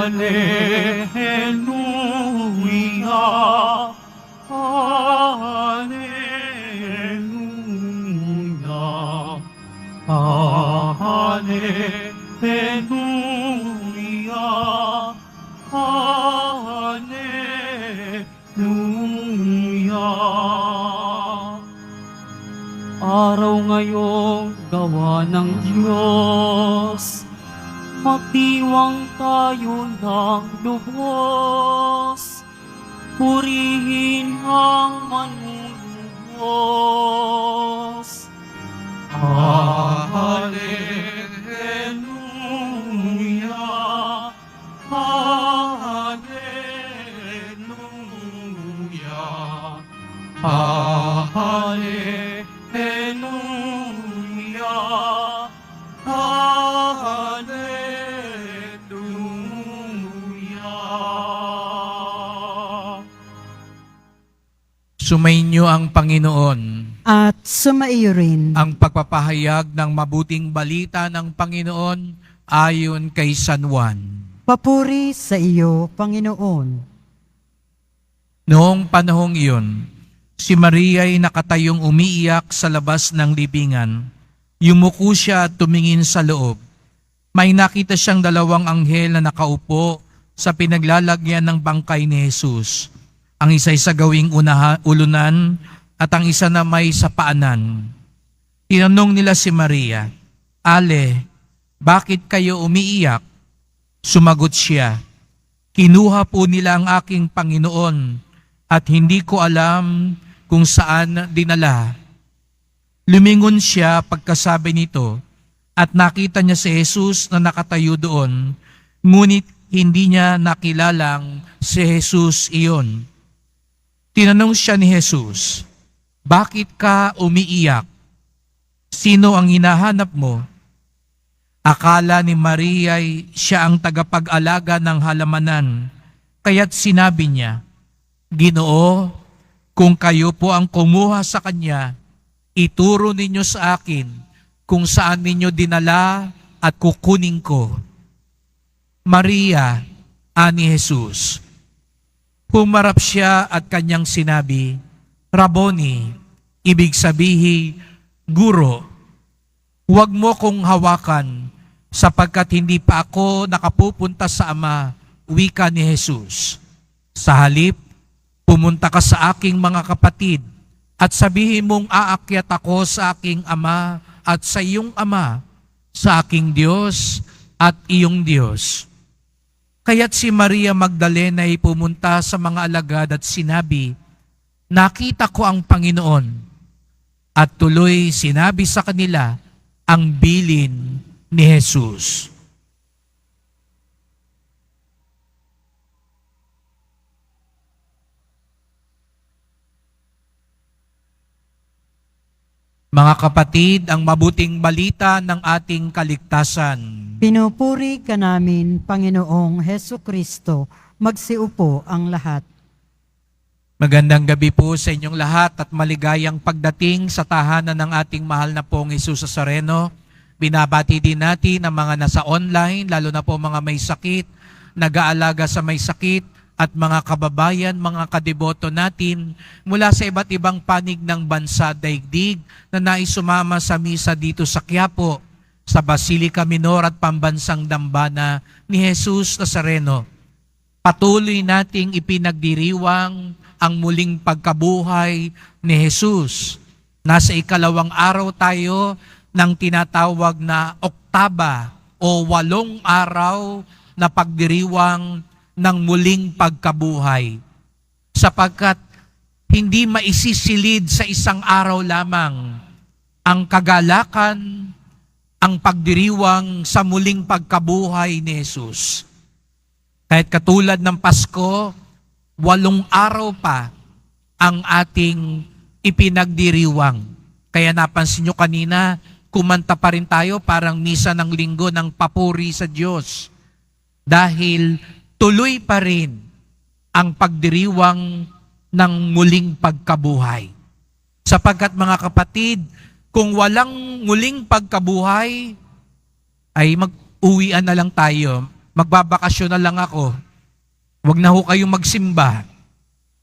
Hallelujah, Hallelujah, Hallelujah, Hallelujah. Araw ngayong gawa ng Diyos, magdiwang tayo ng lubos, purihin ang manunubos. Hallelujah, Hallelujah, Hallelujah, Hallelujah. Sumainyo ang Panginoon. At sumaiyo rin. Ang pagpapahayag ng mabuting balita ng Panginoon ayon kay San Juan. Papuri sa iyo, Panginoon. Noong panahong iyon, si Maria ay nakatayong umiiyak sa labas ng libingan. Yumuko siya at tumingin sa loob. May nakita siyang dalawang anghel na nakaupo sa pinaglalagyan ng bangkay ni Jesus. Ang isa sa gawing ulunan at ang isa na may sa paanan. Tinanong nila si Maria, "Ale, bakit kayo umiiyak?" Sumagot siya, "Kinuha po nila ang aking Panginoon at hindi ko alam kung saan dinala." Lumingon siya pagkasabi nito at nakita niya si Jesus na nakatayo doon, ngunit hindi niya nakilalang si Jesus iyon. Tinanong siya ni Jesus, "Bakit ka umiiyak? Sino ang hinahanap mo?" Akala ni Maria ay siya ang tagapag-alaga ng halamanan, kaya't sinabi niya, "Ginoo, kung kayo po ang kumuha sa kanya, ituro ninyo sa akin kung saan ninyo dinala at kukunin ko." "Maria," ani Jesus. Humarap siya at kanyang sinabi, "Rabboni," ibig sabihin, Guro. "Huwag mo kong hawakan, sapagkat hindi pa ako nakapupunta sa Ama," wika ni Jesus. "Sa halip, pumunta ka sa aking mga kapatid at sabihin mong aakyat ako sa aking Ama at sa iyong Ama, sa aking Diyos at iyong Diyos." Kaya't si Maria Magdalena ay pumunta sa mga alagad at sinabi, "Nakita ko ang Panginoon." At tuloy sinabi sa kanila ang bilin ni Jesus. Mga kapatid, ang mabuting balita ng ating kaligtasan. Pinupuri ka namin, Panginoong Heso Kristo. Magsiupo ang lahat. Magandang gabi po sa inyong lahat at maligayang pagdating sa tahanan ng ating mahal na pong Jesus Nazareno. Binabati din natin ang mga nasa online, lalo na po mga may sakit, nag-aalaga sa may sakit, at mga kababayan, mga kadeboto natin mula sa iba't ibang panig ng bansa daigdig na nais sumama sa misa dito sa Quiapo, sa Basilica Minor at Pambansang Dambana ni Jesus Nazareno. Patuloy nating ipinagdiriwang ang muling pagkabuhay ni Jesus. Nasa ikalawang araw tayo ng tinatawag na oktaba o 8 araw na pagdiriwang ng muling pagkabuhay. Sapagkat hindi maisisilid sa isang araw lamang ang kagalakan, ang pagdiriwang sa muling pagkabuhay ni Jesus. Kahit katulad ng Pasko, 8 araw pa ang ating ipinagdiriwang. Kaya napansin nyo kanina, kumanta pa rin tayo parang misa ng linggo ng papuri sa Diyos. Dahil tuloy pa rin ang pagdiriwang ng muling pagkabuhay. Sapagkat mga kapatid, kung walang muling pagkabuhay, ay mag-uwian na lang tayo. magbabakasyon na lang ako. Huwag na ho kayong magsimba.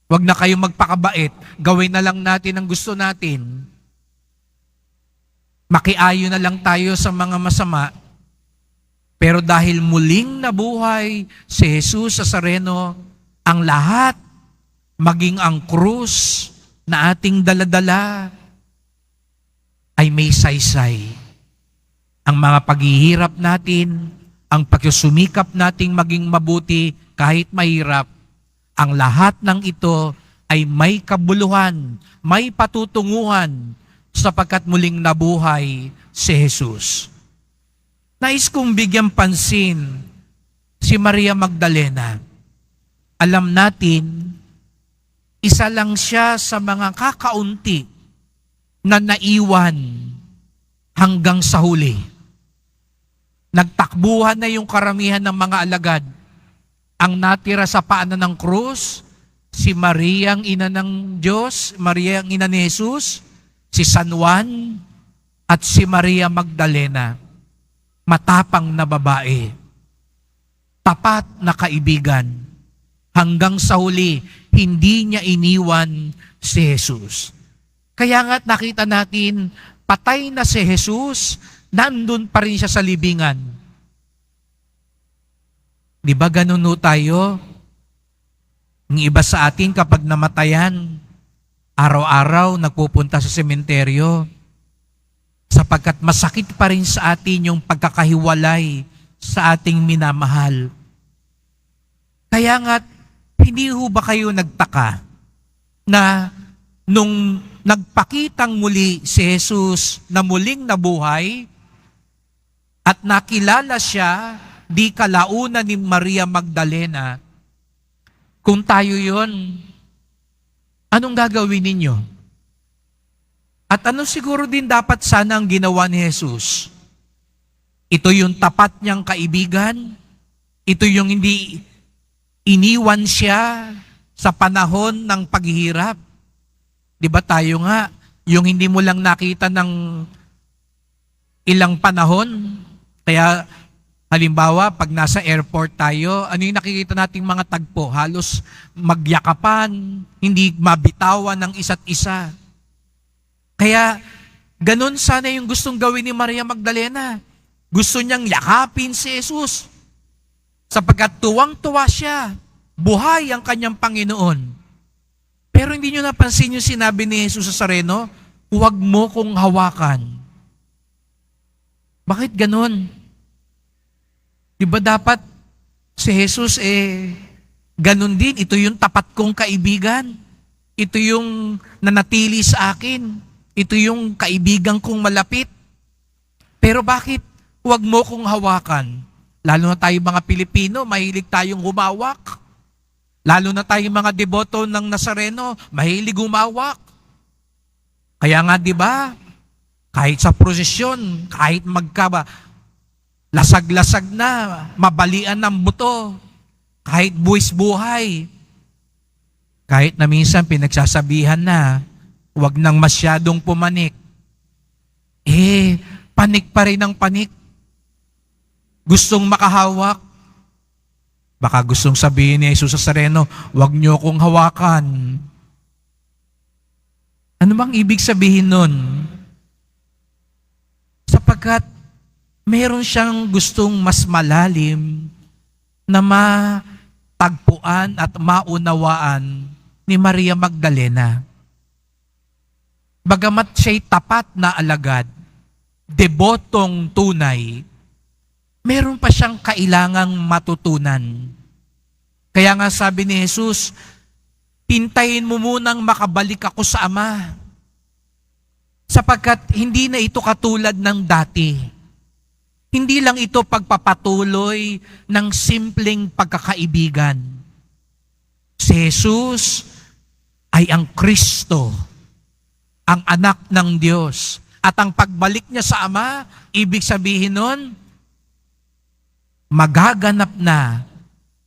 Huwag na kayong magpakabait. Gawin na lang natin ang gusto natin. Makiayo na lang tayo sa mga masama. Pero dahil muling nabuhay si Jesus Nazareno, ang lahat, maging ang krus na ating daladala, ay may saysay. Ang mga paghihirap natin, ang pagsusumikap nating maging mabuti kahit mahirap, ang lahat ng ito ay may kabuluhan, may patutunguhan sapagkat muling nabuhay si Jesus. Nais kong bigyang pansin si Maria Magdalena. Alam natin, isa lang siya sa mga kakaunti na naiwan hanggang sa huli. Nagtakbuhan na yung karamihan ng mga alagad. Ang natira sa paanan ng krus, si Maria ang ina ng Diyos, Maria ang ina ni Jesus, si San Juan, at si Maria Magdalena. Matapang na babae. Tapat na kaibigan. Hanggang sa huli, hindi niya iniwan si Jesus. Kaya nga't nakita natin, patay na si Jesus, nandun pa rin siya sa libingan. Di ba ganun no tayo? Ang iba sa atin kapag namatayan, araw-araw nagpupunta sa sementeryo sapagkat masakit pa rin sa atin yung pagkakahiwalay sa ating minamahal. Kaya nga, hindi ho ba kayo nagtaka na nung nagpakitang muli si Jesus na muling nabuhay at nakilala siya di kalauna ni Maria Magdalena, kung tayo yon, anong gagawin ninyo? At ano siguro din dapat sana ang ginawa ni Jesus? Ito yung tapat niyang kaibigan, ito yung hindi iniwan siya sa panahon ng paghihirap. Di ba tayo nga, yung hindi mo lang nakita ng ilang panahon, kaya halimbawa, pag nasa airport tayo, ano yung nakikita nating mga tagpo? Halos magyakapan, hindi mabitawan ng isa't isa. Kaya, ganun sana yung gustong gawin ni Maria Magdalena. Gusto niyang yakapin si Jesus. Sapagkat tuwang-tuwa siya, buhay ang kanyang Panginoon. Pero hindi niyo napansin yung sinabi ni Jesus Nazareno, huwag mo kong hawakan. Bakit ganun? Di ba dapat si Jesus ganun din? Ito yung tapat kong kaibigan. Ito yung nanatili sa akin. Ito yung kaibigan kong malapit. Pero bakit huwag mo kong hawakan? Lalo na tayo mga Pilipino, mahilig tayong humawak. Lalo na tayo mga deboto ng Nazareno, mahilig humawak. Kaya nga di ba, kahit sa prosesyon, kahit lasag-lasag na, mabalian ng buto, kahit buwis buhay, kahit na minsan pinagsasabihan na, huwag nang masyadong pumanik, panik pa rin ang panik. Gustong makahawak. Baka gustong sabihin ni Jesus Nazareno, huwag niyo akong hawakan. Ano bang ibig sabihin nun? Sapagkat meron siyang gustong mas malalim na matagpuan at maunawaan ni Maria Magdalena. Bagamat siya'y tapat na alagad, debotong tunay, meron pa siyang kailangang matutunan. Kaya nga sabi ni Jesus, hintayin mo munang makabalik ako sa Ama. Sapagkat hindi na ito katulad ng dati. Hindi lang ito pagpapatuloy ng simpleng pagkakaibigan. Si Jesus ay ang Kristo, ang anak ng Diyos. At ang pagbalik niya sa Ama, ibig sabihin nun, magaganap na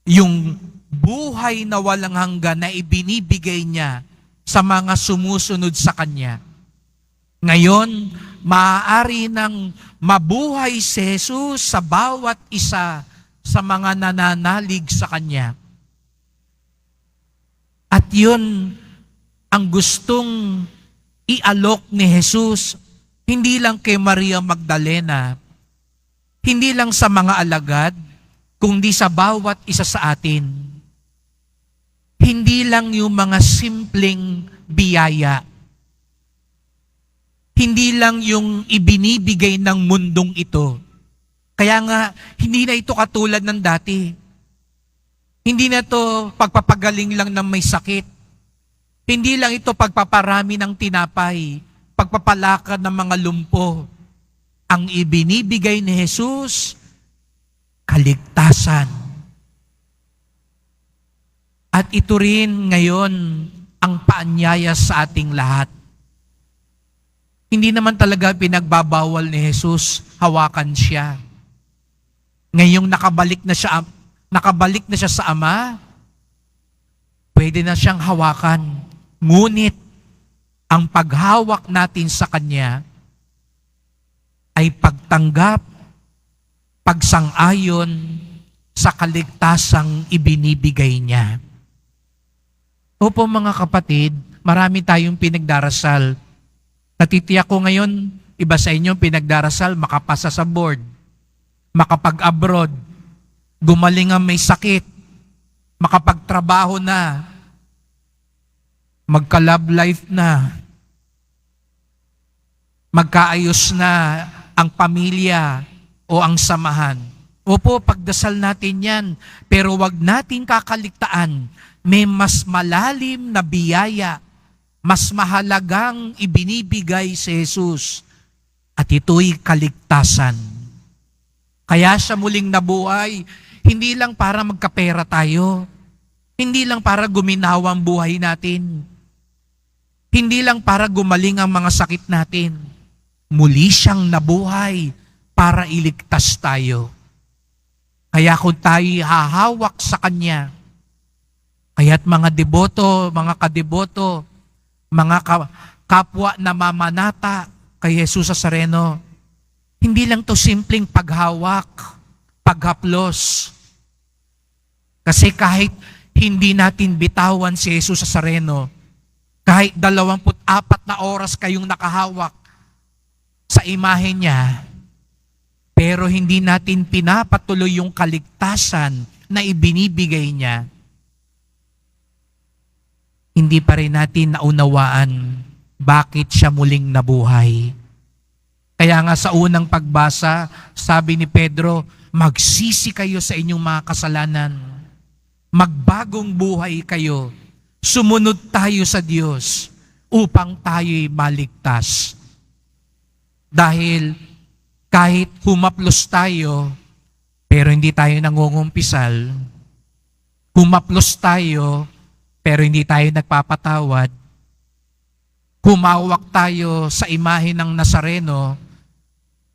yung buhay na walang hanggan na ibinibigay niya sa mga sumusunod sa Kanya. Ngayon, maaari nang mabuhay si Jesus sa bawat isa sa mga nananalig sa Kanya. At yun ang gustong ialok ni Jesus, hindi lang kay Maria Magdalena, hindi lang sa mga alagad, kundi sa bawat isa sa atin. Hindi lang yung mga simpleng biyaya. Hindi lang yung ibinibigay ng mundong ito. Kaya nga, hindi na ito katulad ng dati. Hindi na ito pagpapagaling lang ng may sakit. Hindi lang ito pagpaparami ng tinapay, pagpapalakad ng mga lumpo. Ang ibinibigay ni Jesus, kaligtasan. At ito rin ngayon ang paanyaya sa ating lahat. Hindi naman talaga pinagbabawal ni Jesus, hawakan siya. Ngayong nakabalik na siya sa Ama, pwede na siyang hawakan. Ngunit, ang paghawak natin sa Kanya ay pagtanggap, pagsang-ayon sa kaligtasang ibinibigay niya. Opo mga kapatid, marami tayong pinagdarasal. Natitiyak ko ngayon, iba sa inyo pinagdarasal, makapasa sa board, makapag-abroad, gumaling ang may sakit, makapagtrabaho na, magka-love life na, magkaayos na ang pamilya o ang samahan. Opo, pagdasal natin yan, pero wag natin kakaligtaan, may mas malalim na biyaya, mas mahalagang ibinibigay si Jesus, at ito'y kaligtasan. Kaya siya muling nabuhay, hindi lang para magkapera tayo, hindi lang para guminawa ang buhay natin, hindi lang para gumaling ang mga sakit natin. Muli siyang nabuhay para iligtas tayo. Kaya kung tayo hahawak sa Kanya, kaya't mga deboto, mga kadeboto, mga kapwa na mamanata kay Jesus Nazareno, hindi lang to simpleng paghawak, paghaplos. Kasi kahit hindi natin bitawan si Jesus Nazareno, kahit 24 na oras kayong nakahawak sa imahe niya, pero hindi natin pinapatuloy yung kaligtasan na ibinibigay niya, hindi pa rin natin naunawaan bakit siya muling nabuhay. Kaya nga sa unang pagbasa, sabi ni Pedro, magsisi kayo sa inyong mga kasalanan. Magbagong buhay kayo. Sumunod tayo sa Diyos upang tayo'y maligtas. Dahil kahit humaplos tayo, pero hindi tayo nangungumpisal, humaplos tayo, pero hindi tayo nagpapatawad, humawak tayo sa imahe ng Nazareno,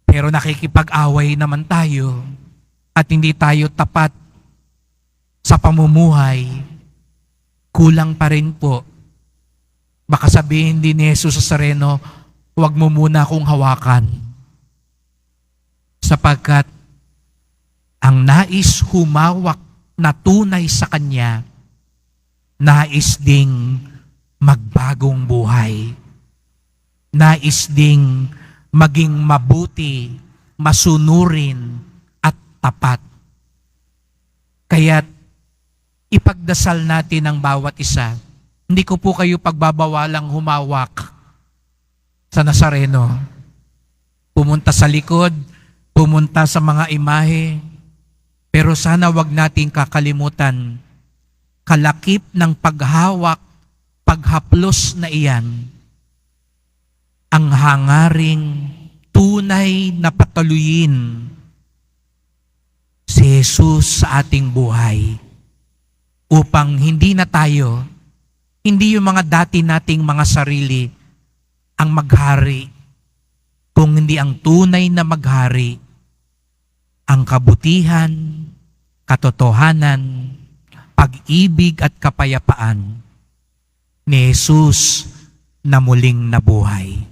pero nakikipag-away naman tayo, at hindi tayo tapat sa pamumuhay, kulang pa rin po. Baka sabihin din ni Jesus Nazareno, huwag mo muna akong hawakan. Sapagkat ang nais humawak na tunay sa Kanya, nais ding magbagong buhay. Nais ding maging mabuti, masunurin, at tapat. Kaya't ipagdasal natin ang bawat isa. Hindi ko po kayo pagbabawalang humawak sa Nazareno. Pumunta sa likod, pumunta sa mga imahe, pero sana wag nating kakalimutan, kalakip ng paghawak, paghaplos na iyan, ang hangaring tunay na patuloyin si Jesus sa ating buhay, upang hindi na tayo, hindi yung mga dati nating mga sarili ang maghari, kung hindi ang tunay na maghari, ang kabutihan, katotohanan, pag-ibig at kapayapaan ni Jesus na muling nabuhay.